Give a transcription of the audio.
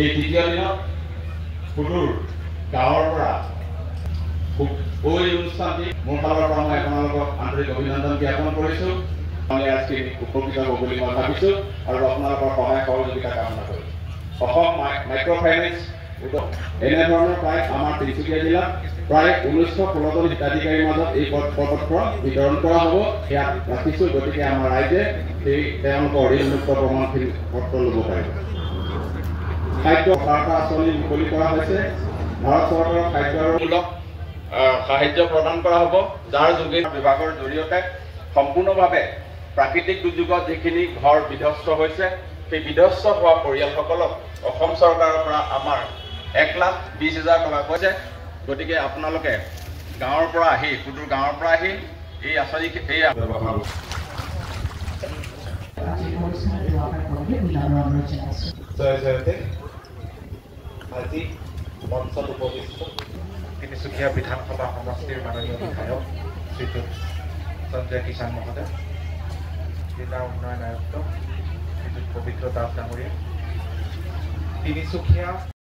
এই তৃতীয় দিনত সুদূৰ গাঁৱৰ পৰা এই অনুষ্ঠানটি মোৰ ফালৰ পৰা মই আপোনালোকক আন্তৰিক অভিনন্দন জ্ঞাপন কৰিছোঁ। ৰাজখিনি উপকৃত হ'ব বুলি মই ভাবিছোঁ আৰু আপোনালোকৰ সহায় সহযোগিতা কামনা কৰিছোঁ। অসম মাইক্ৰ' ফাইনেন্স এনেধৰণৰ প্ৰায় আমাৰ তিনিচুকীয়া জিলাত প্ৰায় 1916জন হিতাধিকাৰীৰ মাজত এই পত্ৰ বিতৰণ কৰা হ'ব। সেয়া ৰাখিছোঁ, গতিকে আমাৰ ৰাইজে তেওঁলোকৰ ঋণমুক্ত প্ৰমাণখিনি পত্ৰ ল'ব পাৰিব। খাদ্য বাৰ্তা আঁচনি মুকলি কৰা হৈছে। ভাৰত চৰকাৰৰ খাদ্য আৰু মূলক সাহায্য প্ৰদান কৰা হ'ব, যাৰ যোগে বিভাগৰ জৰিয়তে সম্পূৰ্ণভাৱে প্ৰাকৃতিক দুৰ্যোগত যিখিনি ঘৰ বিধ্বস্ত হৈছে সেই বিধ্বস্ত হোৱা পৰিয়ালসকলক অসম চৰকাৰৰ পৰা আমাৰ 1,20,000 টকা কৈছে। গতিকে আপোনালোকে গাঁৱৰ পৰা আহি সুদূৰ গাঁৱৰ পৰা আহি এই আঁচনি আজি মঞ্চত উপবিষ্ট তিনিচুকীয়া বিধানসভা সমষ্টিৰ মাননীয় বিধায়ক শ্ৰীযুত সঞ্জয় কিষাণ মহোদয়, জিলা উন্নয়ন আয়ুক্ত শ্ৰীযুত পবিত্ৰ দাস ডাঙৰীয়া, তিনিচুকীয়া